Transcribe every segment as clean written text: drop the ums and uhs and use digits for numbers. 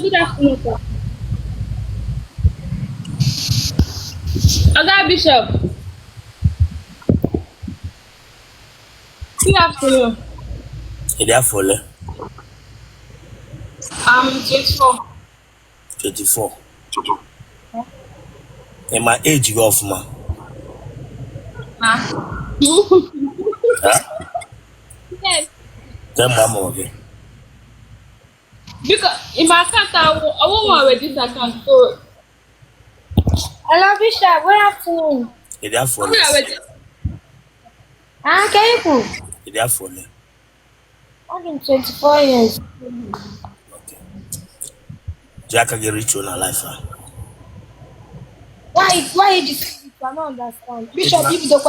good afternoon, sir. Oga Bishop, good afternoon. Therefore, I'm 24. 24. And my age go off, man. Huh? Huh? Yes. Tell mama again. Because in my account, I won't want with this account. So, Hello, Bishop. Good afternoon. Therefore, I'm not with Careful. therefore, I'm 24 years. okay. Jack get rich on a life. Why you just I don't understand. Bishop, if you don't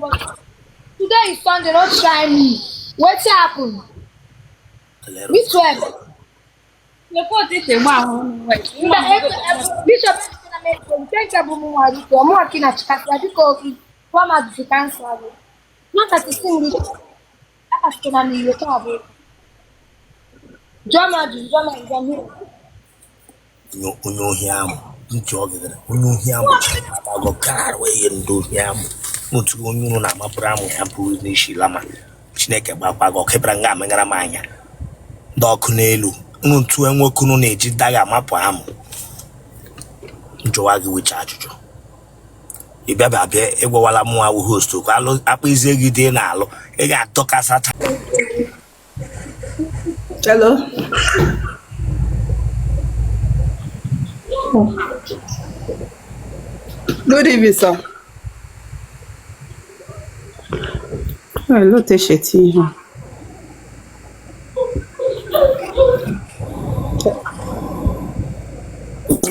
want today is Sunday, don't try me. What's happened? Which one? the poor this is one. Bishop, thank you. I'm working at Chicago because one of the cancer. Not at the same Bishop. I can only you talk. Drama, Unyo hiam. Njogere. Unyo hiam. Ago kar we ndo hiam. Mutu unyo na mabramu ya pu ni shilama. Chineke gbakwa go kebra nga mengara manya. Doku n'elu. Ntu enwoku no na-eji daga mapụ amụ. Njọwa gị wecha ajụjụ. Ị bịa ịgwawala mụ awụ host ka alụ akpịzie gị dị n'alụ. Ị ga-atọkasa taa. Hello. Good evening, sir. Hello, Tesheti.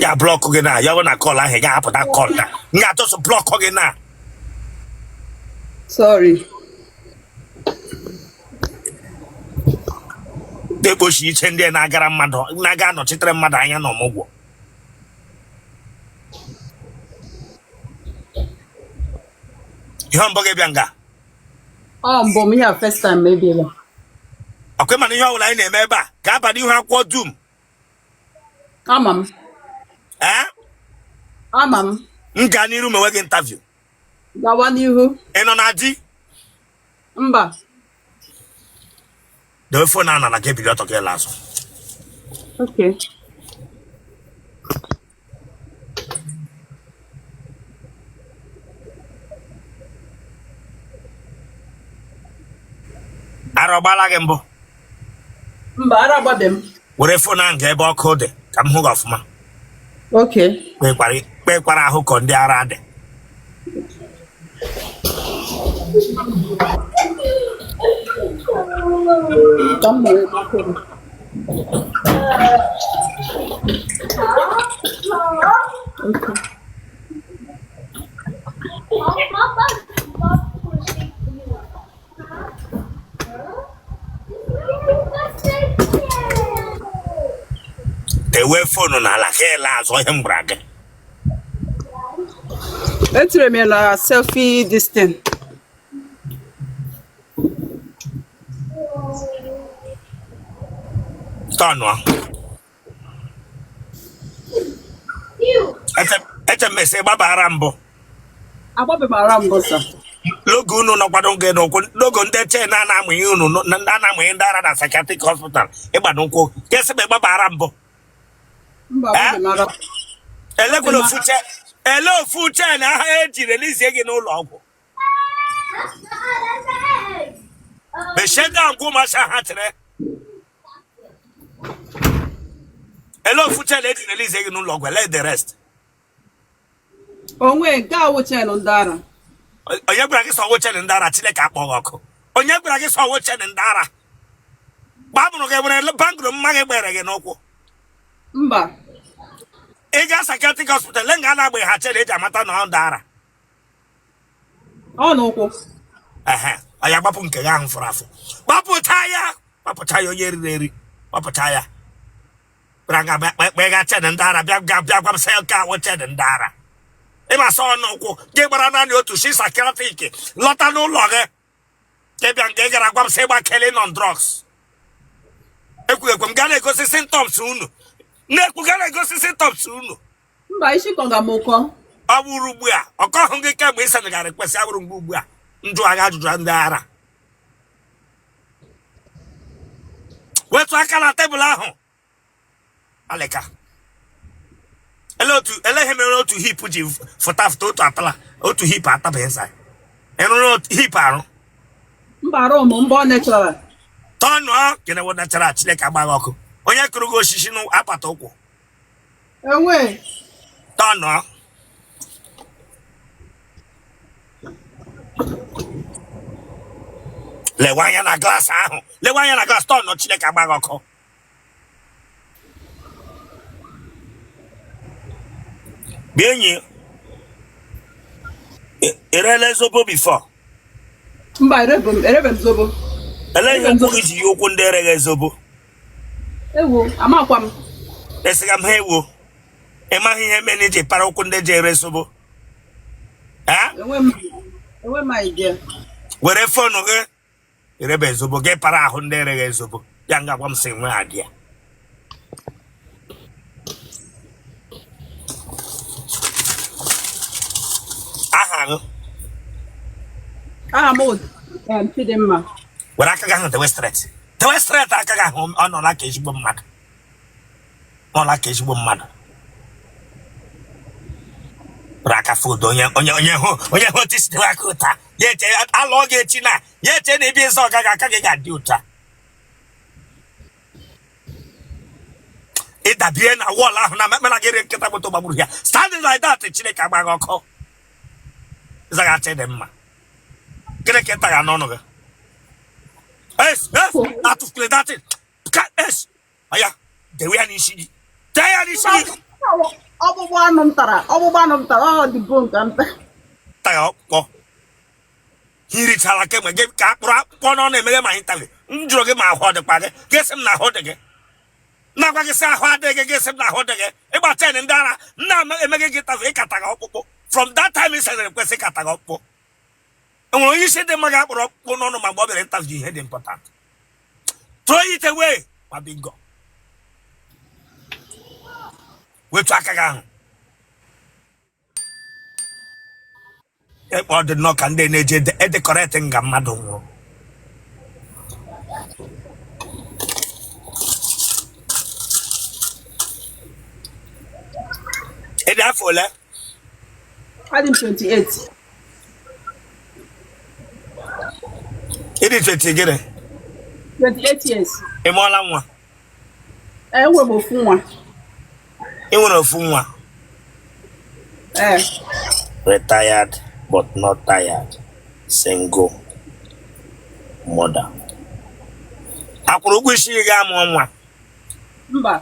Ya block gị na ya na call ahụ ga-apụta call na. Nga atọ so block gị na. Sorry. Dekpochi iche ndị na-agara mmadụ na-aga anọchitere mmadụ anya n'ọmụgwọ. Ihe mbọ gị bịa nga. Mbọ m ya first time maybe. Ọkwa mana ihe ọbụla anyị na-eme ebe a ga-aba n'ihu akwụkwọ dum. Ama m. Ama m. M gaa n'iru ma enweghị interview. Gawa n'ihu. Ị nọ na di? Mba. Dewe phone na gị bido ọtọ gị lazụ. Okay. Arọgbala gị mbụ. Mba, ara agbabe m. Were phone ahụ ebe ọkụ dị ka m hụ gị ọfụma. Okay. Kpekwara ahụ ka ndị ara dị. Dewe phone n'ala ka ele azụ ihe m gwara gị. Etire m na selfie distance. Tọnụ. Eche mmesi gbabara mbụ. Agbabe m ara mbụ sa. Logo unu nọkwado nke n'ụkwụ. Logo ndị che na-amụ ihe unu na-amụ ihe ndị ara na psychiatric hospital. Ịgbado nkwụ. Kesi mgbe gbabara mbụ. Mba, agbabe m ara. Ele ofu uche na aha eji relizie gị n'ụlọ ọgwụ. Mesheda ngwụ masha ha tere. Ele ofu uche na eji relizie gị n'ụlọ ọgwụ. Let the rest. Onwe ga awụchelu ndị ara. Onye gwara gị sọ wochen ndị ara Chineke akpọghị ọkụ. Onye gwara gị sọ wochen ndị ara. Gbabụrụ gị nwere bangụrụ mma gị gbere gị n'ụkwụ. Mba. Ị ga psychiatric hospital le nga na-agba ha chere eji amata na ọ ndị ara. Ọ n'ụkwụ. Ọya gbapụ nke ya ahụ fụrụ afụ. Gbapụta ya onye eriri eri. Gbapụta ya. Bịa nga kpe ga chen ndị ara bịa gwa m sị nke a wochen ndị ara. Ịma sọ n'ụkwụ gị gbara naanị otu shi psychiatric lọta n'ụlọ gị. Gị bịa nga ị gara gwa m sị gbakele on drugs. ekwughekwe m gaa na-egosi symptoms unu na-ekwu gaa na-egosi symptoms unu Mba, isi kọ ga m ụkọ. ọ bụrụ ugbu a ọkọhụ gị kemgbe ịsa na gara kwesị abụrụ mgbe ugbu a njụ agha ajụjụ ndị ara wetu aka na tebụl ahụ alịka ele ihe mere otu hip ji fụta otu atala otu hip ataba ịsa ịrụrụ hip arụ Mba, arụ m mbọ natural. tọnụọ gịnị wụ nachara Chineke agbaghị ọkụ onye kụrụ gị osisi n'apata ụkwụ Enwe. tọnụọ lewe anya na glaasị ahụ lewe anya na glaasị tọnụọ Chineke agbaghị ọkụ bịa enyi erele zobo bifọ Mba, erebe m zobo. ele ihe mkpụrụ iji yi ụkwụ ndị ereghe zobo Ewo, amakwa m. esiga m ha ewo ịmaghị ihe mere iji para ụkwụ ndị ji ere zobo Enwe m idea. were fonu gị erebe zobo gị para ahụ ndị ereghe zobo ya ngagwa m si nwe adịa aha gị Aha m Chidimma. were aka gị ahụ tewe stret aka gị ahụ ọ nọla ka ezigbo mmadụ were aka fodo onye hụ otu isi tewe aka ụta ya eche alụọ gị echi na ya eche na ebe ịzọ ọga gị aka gị ga-adị ụta ịdabie na wọl ahụ na mekpena gị ri nkịta moto gbagburu ya standing like that Chineke agbaghị ọkụ ịzaghachi dị mma gịnị ka ịta ya n'ọnụ gị atụfukele datị ka aya dewe ya n'isi gị tee ya n'isi gị Ọgbụgbụ anụ m tara ọ dị bụ nke nta. ta ya ọkpọ hirichara kemgbe gị ka akpụrụ akpụkpọ n'ọnụ emeghe ma ịntavi m jụrụ gị ma ahụ ọ dịkwa gị gịsị m na ahụ dị gị na-agwa gị sị ahụ adịghị gị gịsị m na ahụ dị gị ịgba chen ndị ara na-emeghe gị tavi ịkata gị ọkpụkpụ from that time ị sere kwesị ịkata gị ọkpụkpụ enwere onye isi dị mma ga-akpụrụ ọkpụkpụ n'ọnụ ma mgbe ọ bịara ịntavi ihe dị important throw it away ma bingo wetu aka gị ahụ ọ dị nnọọ ka ndị na-eji edekọreti nga mmadụ nwụrụ ịdị afọ ole Adị m 28. ịdị 20 gịnị 28 years. ị mụọla nwa Enwe m ofu nwa. ị nwere ofu nwa retired but not tired single mother akwụrụ ụgwọ isi gị ga amụọ nwa Mba.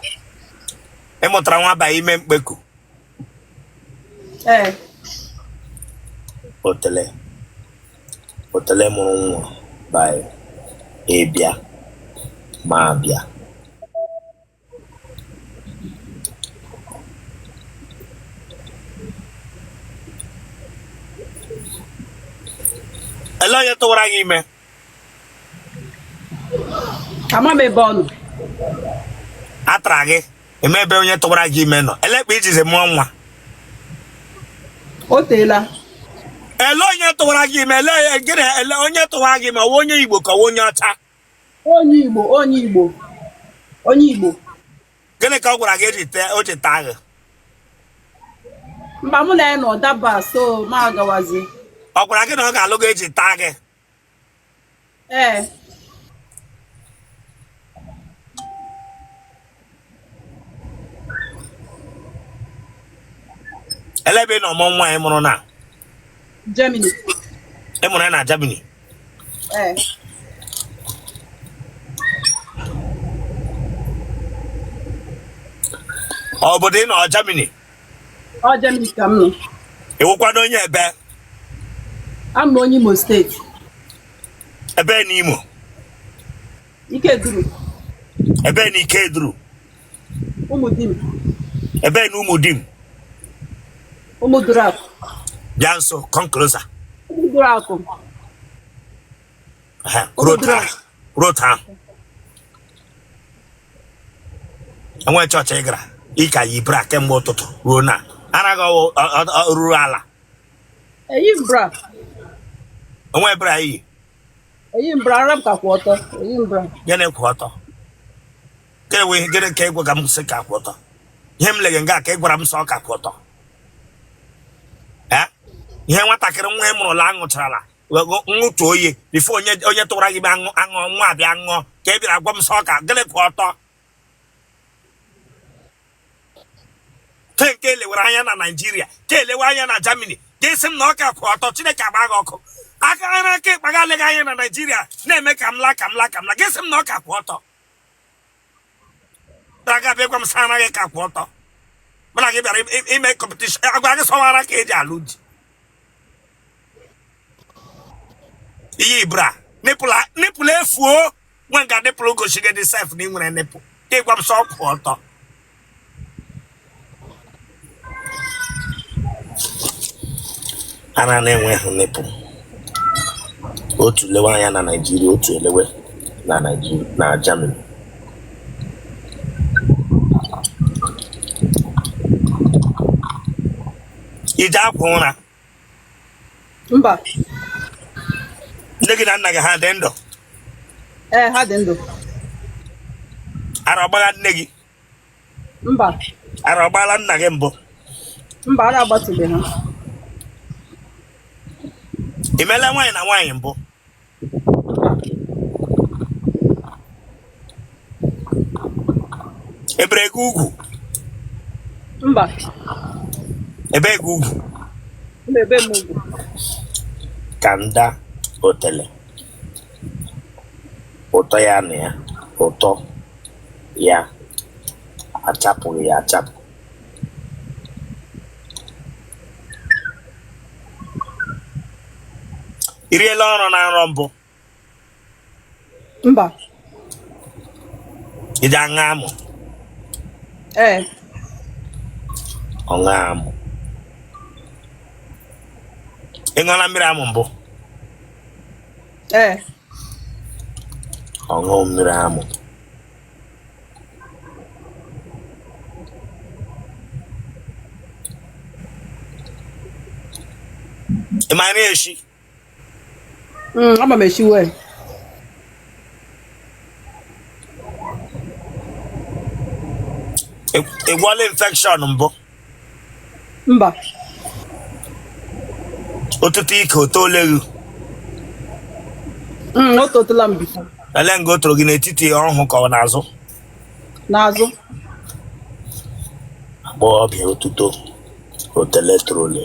ị mụtara nwa ba ime mkpeku otele mụrụ nwa ba ịbịa ma bịa ele onye tụwara gị ime Ama m ebe ọ nọ. atara gị eme ebe onye tụwara gị ime nọ elekpa ijizi mụọ nwa O teela. ele onye tụwara gị ime ele onye tụwara gị ime ọwa onye Igbo ka ọwa onye ọcha Onye Igbo. gịnị ka ọ gwara gị o ji taa gị Mba, mụ na ya nọ daba so ma agawazi. ọ gwara gị na ọ ga-alụ gị eji taa gị ele ebe ị nọ mụọ nwa ị mụrụ na Germany. ị mụrụ ya na Germany obodo ị nọ Germany Ọ Germany ka m nọ. ịwụkwado onye ebe I'm onye Imo steeti. ebe n'Imo Ikeduru. ebe na Ikeduru Ụmụdim. ebe na Ụmụdim Ụmụdurakụ. bịa nso come closer Ụmụdurakụ. road ahụ enwe chọọchị ị gara ịka yi bra kemgbe ụtụtụ ruo na anaghị ruru ala Eyi mbra. enwe bra iyi Eyi mbra Arab ka kwụ ọtọ. Eyi mbra. gịnị kwụ ọtọ ka enwe gịnị ka ị gwaga m sị ka kwụ ọtọ ihe m lege nga ka ị gwara m sọ ka kwụ ọtọ ihe nwatakịrị nwa ị mụrụla aṅụcharala ṅụtụ oyi bifo onye tụwara gị aṅụ nwa abịa ṅụọ ka ị bịara gwa m sọ ka gịnị kwụ ọtọ nke elewere anya na Naịjirịa ka elewe anya na Germany ga-esi m na ọ ka kwụ ọtọ Chineke agba gị ọkụ aka ara aka ịkpaga aleghị anya na Naịjirịa na-eme ka m la ga-esi m na ọ ka kwụ ọtọ aga bịa gwa m sa anaghị ka kwụ ọtọ mana gị bịara ime kọmpetishọn agwa gị sọwara ka eji alụ di iyi bra nipụl efuo nwe nga nipụl gosi gị dị sef na ị nwere nipụl ka ịgwa m sọ kwụ ọtọ ara na-enweghị nipụl otu lewe anya na Naịjirịa otu elewe na Naịjirịa na Germany ije akwa ụra Mba. nne gị na nna gị ha dị ndụ Ha dị ndụ. ara ọgbagha nne gị Mba. ara ọgbaghala nna gị mbụ Mba, ara agbatụbe ha. ị meela nwaanyị na nwaanyị mbụ ebere gị ugwu Mba. ebe gị ugwu Mba, ebe m ugwu. ka nda otele ụtọ ya na ya ụtọ ya achapụghị ya achapụ ị riela ọrụ na nrọ mbụ Mba. iji aṅa amụ ọṅa amụ ị ṅụọla mmiri amụ mbụ ọṅụ mmiri amụ ị mara eshi Ama m eshi wee. ị gwọọla infekshọn mbụ Mba. ụtụtụ ike oto ole gị O totala m bifo. ele nga o toro gị n'etiti ọhụụ ka ọ n'azụ N'azụ. agbọghọbịa otuto otele trole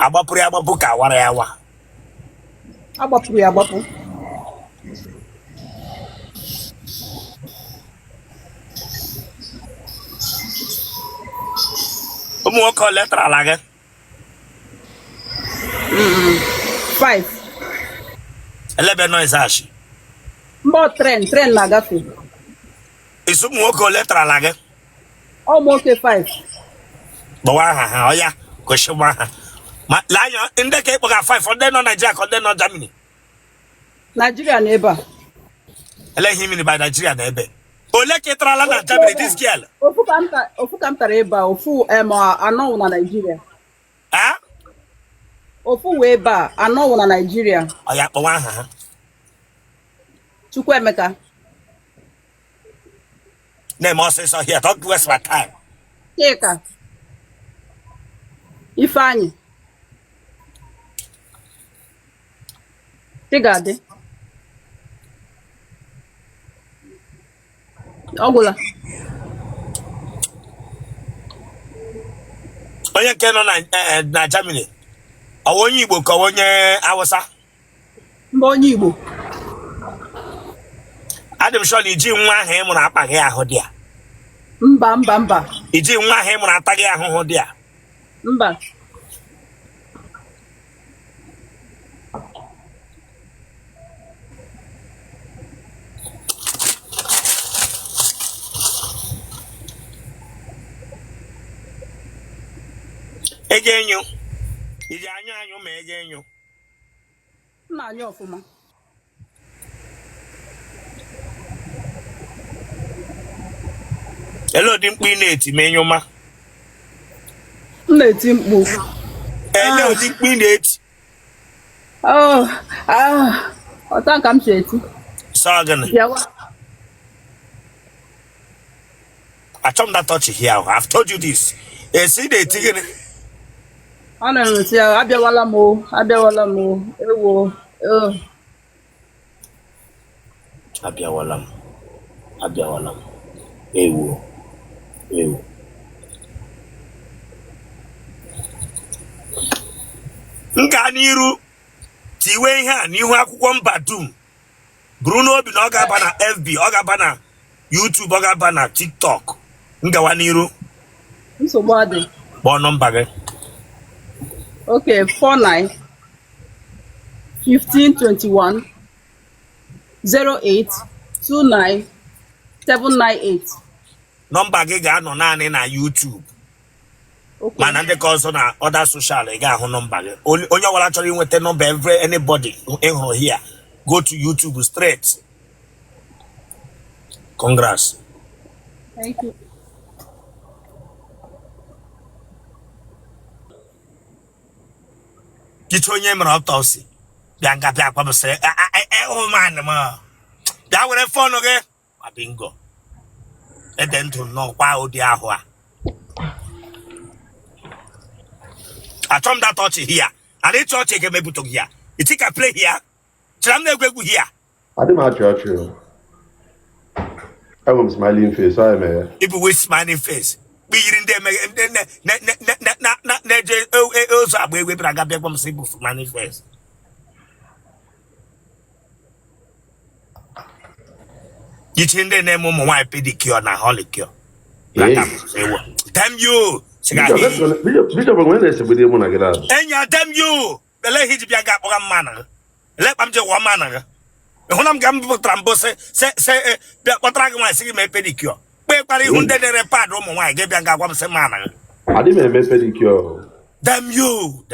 agbapụrụ ya agbapụ ka awara ya wa Agbapụrụ ya agbapụ. ụmụ nwoke ole tarala gị 5. elebe noise ashi Mbọ tren na-agafe. isi ụmụ nwoke ole tarala gị Ọ m oke 5. gbawa aha ha ọya gosigba ha ma lee anya ndị ka ịkpọga 5 ndị nọ Naịjirịa ka ndị nọ Germany Nigeria na ebe a. ele ihe imiri by Nigeria na ebe ole ka ị tarala na Germany this girl Ofu ka m tara ebe a. Ofu anọ na Nigeria. Ofu wee ebe a. Anọ na Nigeria. ọya kpọwa aha ha Chukwuemeka. na-eme ọsịsọ here don't waste my time Chika. Ifeanyi. Tigade. Ọgwụla. onye nke nọ na Germany ọ bụ onye Igbo ka ọ bụ onye Hausa Mba onye Igbo. adị m sure na iji nwa ahụ ị mụrụ akpaghị ahụ dị a Mba. iji nwa ahụ ị mụrụ ataghị ahụhụ dị a Mba. ego enyo iji anyụ ma ego enyo M na-anya ọfụma. Hello, di mkpu na-eti menyoma. Na-eti mkpu. Hello, di mkpu na-eti. Ọta ka m si eti. Sorry. I told that touch here. I've told you this. See the ticket. Ọ na-eti ya, abịawala m o, ewo. Abịawala m. Ewo. Nka n'iru tiwe ihe a n'ihu akwụkwọ mba dum. Bruno obi na ọ ga-aba na FB, ọ ga-aba na YouTube, ọ ga-aba na TikTok. Ngawa n'iru. Nsogbu adị. Kpọọ nọmba gị. Okay, 49 1521 08 29 798. Nọmba gị ga-anọ naanị na YouTube. Okay. Mana ndị ka ọzọ na other social ị ga-ahụ nọmba gị. Onye ọbụla chọrọ inweta nọmba anybody ị hụrụ here, go to YouTube straight. Congrats. Thank you. Kicho onye mere autopsy. Bịa nga bịa kwa m sị, oh man ma. Bịa were phone gị. Ma bingo. Ede ndụ nọ kwa ụdị ahụ a. Achọm that touch here. And it's touch again maybe to here. You think I play here? Chram na egwu here. I didn't actually. I was smiling face. I am. People with smiling face. Be in there, we bring up from simple manifest. You change the name of my pedicure na holicure. Damn you! Bishop, when they say we didn't want to get out. And ya damn you! The lady hit your gap one manner. Let them just one manner. When I'm going to trambose, say, what dragon I see my pedicure. Where who did the repad room why gave you one manner. I didn't make pedicure. Damn you!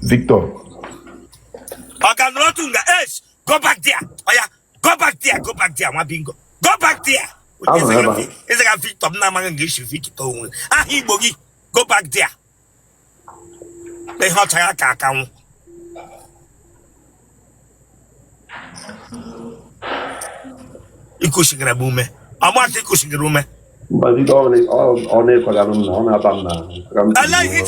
Victor. Go back there. Oh yeah, go back there, my bingo. Go back there. It's like a Victor Naman Victor. He go back there. They hot account. You cushion a boom. I'm not cushion the room. But you don't on it for them. I like it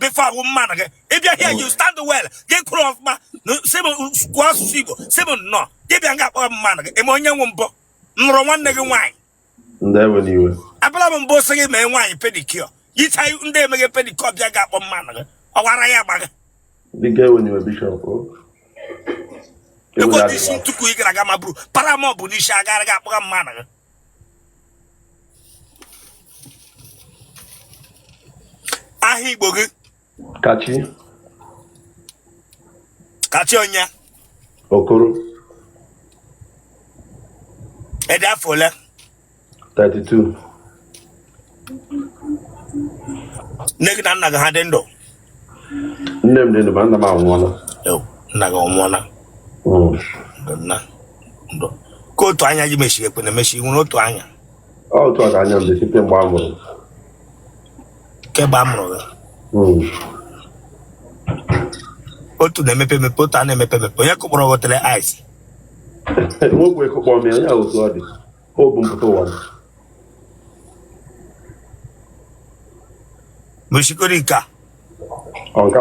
before woman. If you're here, you stand well. Get cross of my seven squash people. Seven no. Give you a man. Emonia won't bo. No one nigga wine. Never knew. I believe both saying man wine pedicure. You tell you they make a pedicure. I got one man. Or what I am. The girl when you were bishop. You got this to quick. I got my brew. Paramo Bunisha. I got one man. Ahi bogu. Kachi onya. Okoro. Eda fola. 32. Negna naga hadendo. Nnem de banda ma onwana. Yo, naga onwana. Donna. Ndo. Ko to anya ji meshi ekwe na meshi nwuno to anya. Oh, to anya mbe sipe mgbamuru. Ke bamro. Otu na-emepe otu a na-emepe onye kụkpọrọ hotel ice. Nwoke kụkpọ m ya otu ọ dị. O bụ mpụta ụwa. Meshikorika. Onka.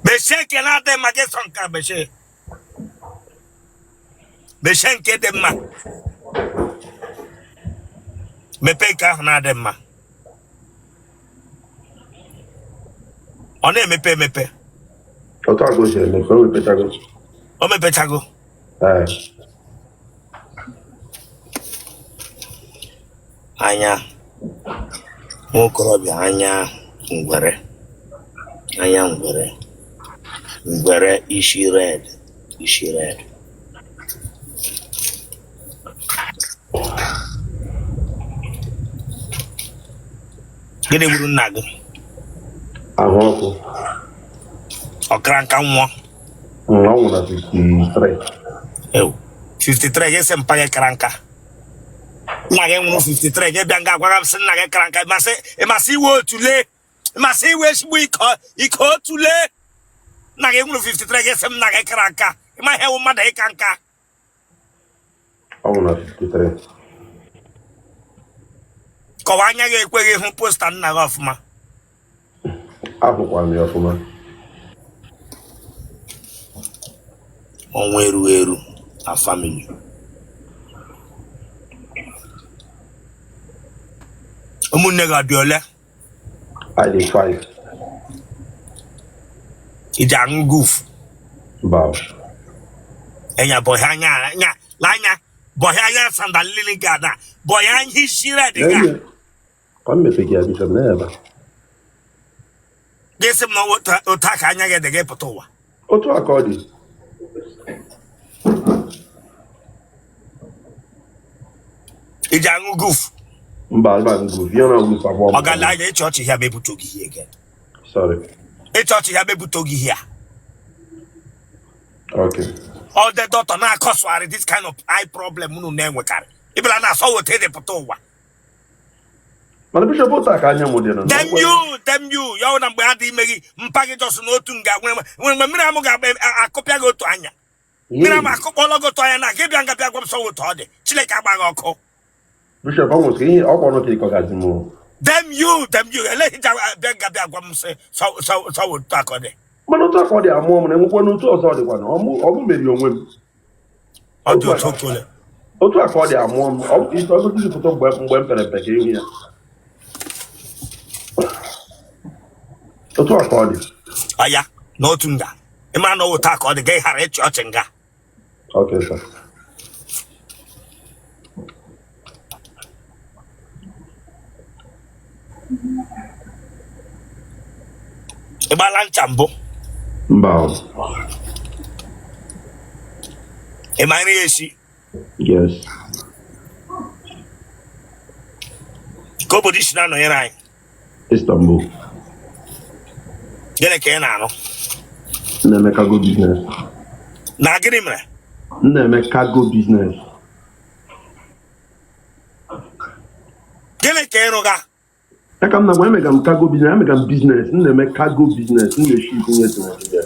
Beshe ke na de mageson ka beshe. Beshe nke de ma. Mepe ka na de ma. Ọ na-emepe. Otu ago si emepe, o mepetago. O mepetago. Anya. Nwokorobịa anya ngwere. Ngwere ishi red. Gịnị gburu nna gị? Ahoko. Okranka nwa. I want to 53. Ew. 53 yes mpage kranka. Na ge 53 ge bianga gwa sin na ge kranka. Masi wo tule. Masi we shbu iko tule. Na ge 53 ge sem na ge kranka. Ma he wo mada kanka. I want to 53. Ko wanya ge kwege hu poster na ga ofuma. Ahụkwa m ya ọfụma. Onwe eru a family. Umunne ga biole. I dey 5. Ijang goof. Bow. Enya boyanya nya lanya boyanya sandalini gada. Boyan hishira diga. Come me pick ya bishop never. Gesim no otaka anya ge de ge potowa. Otu akọdị. Ijang goof. Mba ngụ vie na ngụ abụọ. Ogala ye church here be butogi here again. Sorry. E church here be butogi here. Okay. All the doctor na cause this kind of eye problem unu na enwekari. Ibla na so wote de potowa. Mana bishop otu aka anya mụ dị na. Them you. Yo na mgbe adi imegi mpagi just n'otu nga when mmiri amụ ga akopia go otu anya. Mmiri amụ akopolo go otu anya na gebia nga bia gwam so wote ode. Chileke agba ga ọkụ. Bishop almost ihe ọkwa no kiko gazi mụ. Them you. Ele hija bia nga bia gwam so wote akode. Mana otu aka ọ dị amụọ m na enwekwa n'otu ọzọ dịkwa na ọmụ meri onwe m. Ọ dị otu okole. Otu aka ọ dị amụọ m isi ọzọ tụzi foto mgbe m pere mpe ka ihu ya. Otu aka ọ dị. Aya, n'otu nga. Ịma na otu aka ọ dị ga ghara ịchị ọchị nga. Okay, sir. Ịgbala ncha mbụ. Mba. Ịma nri esi. Yes. Ka obodo isi na-anọnyere anyị. Istanbul. Gịnị ka ị na-arụ? Na-eme cargo business. Na gịnị mere? Na-eme cargo business. Gịnị ka ị rụga? Aka m na-agwa emega m cargo business, emega m business, na-eme cargo business, na-eshi itinye tinye.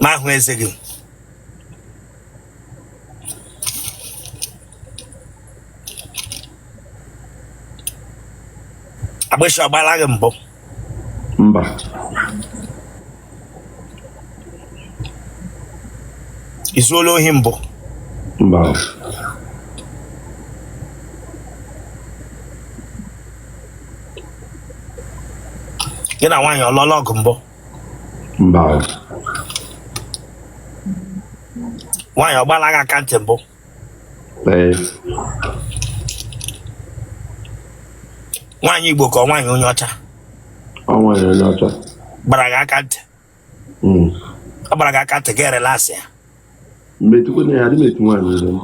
Ma ahụ eze gị. Agbịsị ọgbala gị mbụ. Mba. Izuola ohi mbụ. Mba. Gị na nwaanyị ọlọlọ ọgụ mbụ. Mba. Nwaanyị ọgbala gị aka ntị mbụ. Ee. Nwaanyị Igbo ka nwaanyị onye ọcha. Ọ nwaanyị onye ọcha. Gbara gị aka ntị. Ọ gbara gị aka ntị ga erelaasị ya. Mmetukwu na ya adị metu nwaanyị ụzọ m.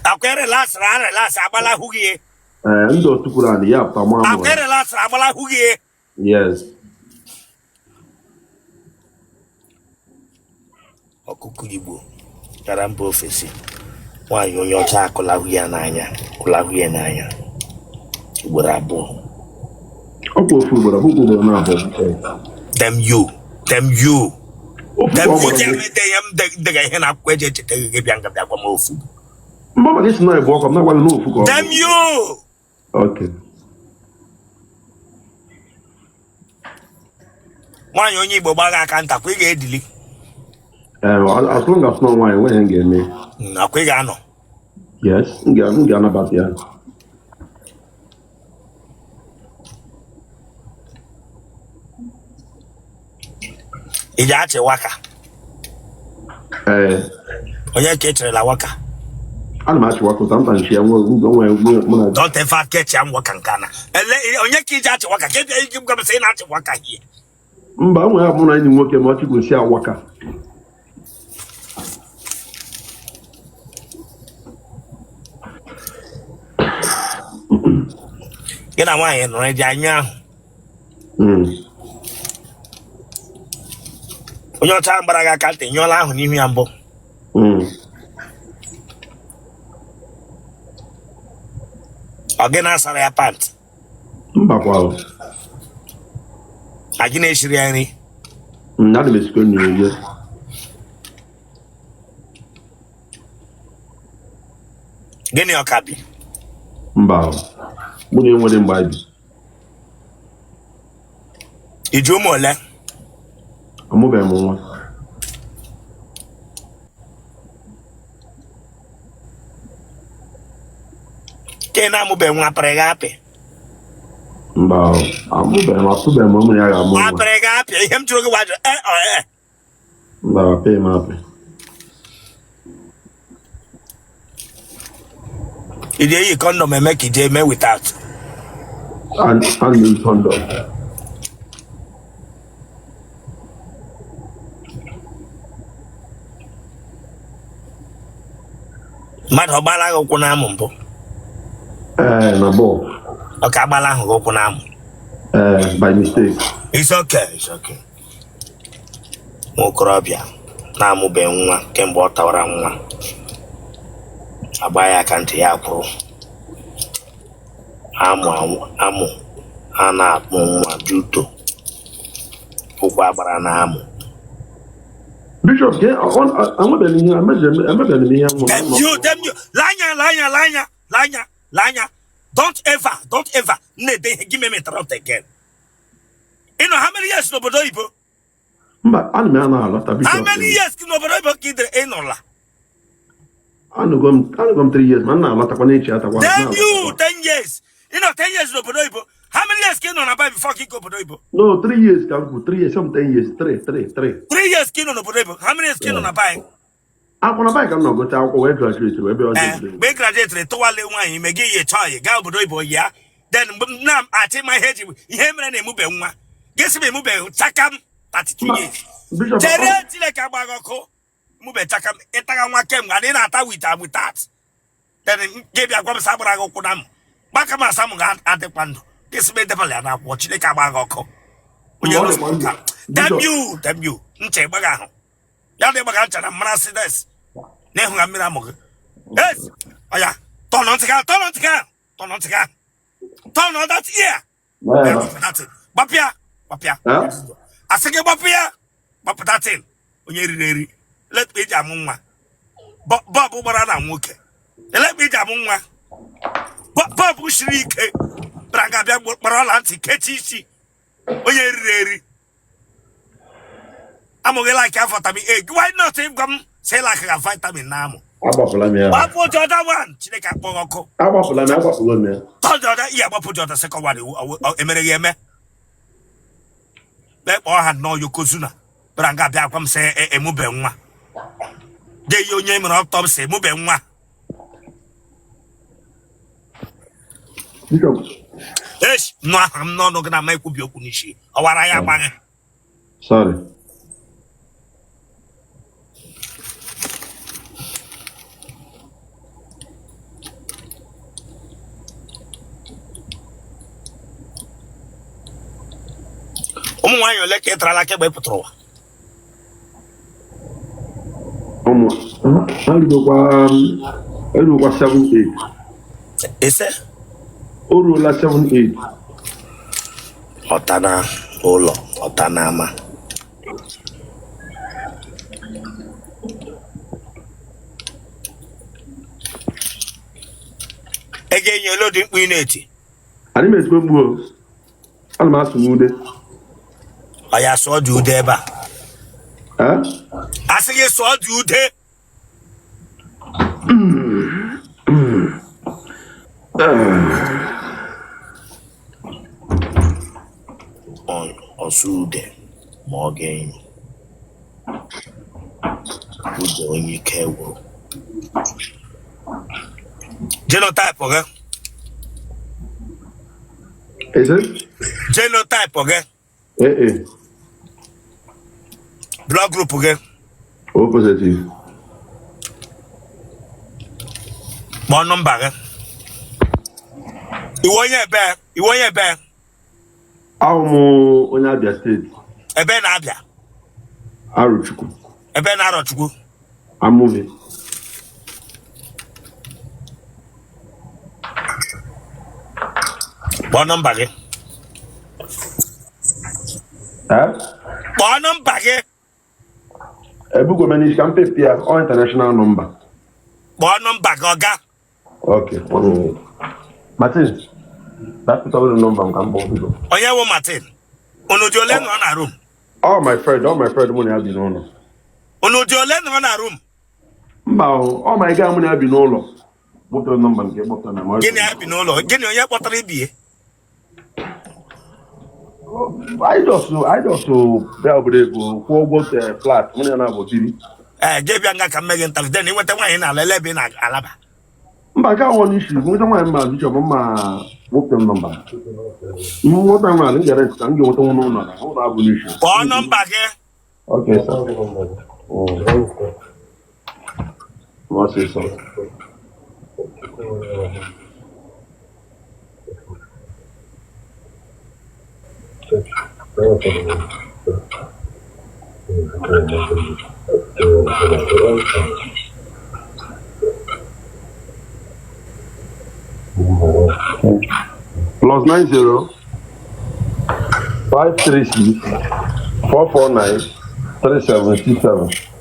Akwa erelaasị agbala ahụ gị. Ndị otu kwuru adị ya pụta mụ amụ. Akwa erelaasị agbala ahụ gị. Yes. Ọkụkụ Igbo gara mba ofesi. Nwaanyị onye ọcha akụlahụ ya n'anya. Ugboro abụọ. Ọ bụ ofu ugboro na-abụọ. Them you. Dega ihe na akwụkwọ eji echeta gị bịa nga bịa gwa m ofu. Mba maka isi na-ebu ọkọ m na-agwa n'ofu ka ọ bụ. Them you. Okay. Nwaanyị onye Igbo gbaga aka nta kwa ị ga-edili. As long as no nwaanyị enweghị m ga-eme. Akwa ị ga-anọ. Yes, m ga-anabata ya. Ị ji achị waka. Onye ka echere waka. Ana m achị waka ụta nta nchi ya nwe. Don't ever catch am waka nkana. Onye ka iji achị waka. Ka ị gwa m sị ị na-achị waka hie. Mba, nwe ya mụ na enyi nwoke ma ọ chịkwusi awaka. Get a wine, right? Janya. When you're talking about I can't in your life, when you ambo. Again, I saw a pant. Mbakwa. I didn't see any. Not the school new year. Get your copy. Mbaw. Mune wode mbabi. Ijumole. Amobe mo. Kena mo be nwa pregape. Mbaw. Amobe mo mo ya ga mo. Nwa pregape, hem chugo wa Mbaw pe ma pe. Ide yi condom make ide me without. And you condom. Mad hobala go kuna mumbo. Na bo. Okay, bala go kuna. By mistake. It's okay. Mokorobia. Na mu be nwa kemgbe ọ tawara nwa. Abaya kanti ya kwuru. Amụ a na-akpụ nwa juto. Ụkwụ agbara na amụ. Bishop, I'm not telling you. Them you. Lanya. Don't ever. Give me interrupt again. You know how many years no bodo ibo? How many years no bodo ibo kidre enola? I know 3 years, man. I'm not going to Then you 10 years. You know 10 years no bodo ibo. How many years can on buy before you go bodo ibo? No, 3 years. 3 years, some 10 years. 3. 3 years can on bodo ibo. How many years can on buy? I'm gonna buy. I'm not going to go graduate. We graduate to wale one. You may give you a child. Go bodo ibo ya. Then now I take my head. You hear me and move one. Guess me move takam 32 years. Tere tile kabagoko. Mube takam etaga nwa kem ga na ata with that. Then give ya gwam sabra go kunam. Baka ma samu ga adekwando. This me devil na watch le kabagoko. Damn you. Nche baga ho. Ya de baga ncha na Mercedes. Ne hu ga mira mo. Yes. Oya. Turn on tika. Turn on that ear. That's it. Bapia. Asake bapia. Bap that in. Onye let me jamunwa. Bob ubara na nwoke. Let me jamunwa. Bob ushirike. Branga bia gbara anti kechichi. Onye riri. Amoge like vitamin A. Why not if come say like a vitamin namo? What put the other one? Chineke akpogoko. Abapula me. Told the other yeah, what put the second one? Emereme. Let all had no yokozuna. Branga bia come say mube nwa. De yo nyem na top say mube nwa. Yes, no, I'm not gonna make up your kunishi. Awara ya bang. Sorry. Wanyo le ke tra la ke be putro. I do what 7-8. Ese? Orola 7-8. Otana olo, otanama. Again, you loading wineti. I didn't make go. I'm asking you. I saw you there, ba. Huh? I say you saw you there. On Osude, Morgan. Who doing you care? Genotype, okay? Is it? Genotype, okay? Blood group, okay? O positive. One number, okay? Iwo onye ebe. Ahụ onye Abia steeti. Ebe na Abia. Arochukwu. Ebe na Arochukwu. Amuve. Kpọọ nọmba gị. Kpọọ nọmba gị. Ebugo menish ka mpepe ya all international number. Kpọọ nọmba gị ọga. Okay, 1 minute. Martin, that's the number I'm going. Onye wo Martin. Unu di ole nọ na room? All my friend money have been on. Unu di ole nọ na room? Mba, all my guy money have been on. What the number nke kpọtara na ma. Gịnị abi n'ụlọ? Gịnị onye kpọtara ibie? I just bịa obodo ego kwụọ ụgwọ flat money na abotiri. Je bịa nga ka mmeghe ntavi den inweta nwaanyị na ala ebe na alaba. Mba ka ọ n'ishi nweta nwaanyị mma bishop mma wepụta nọmba. Nweta nwaanyị ngere ka m ga-enweta nwa n'ụlọ na ụlọ abụ n'ishi. Kpọọ nọmba gị. Okay, sir. What's it, sir? Plus 90 536 449 3767.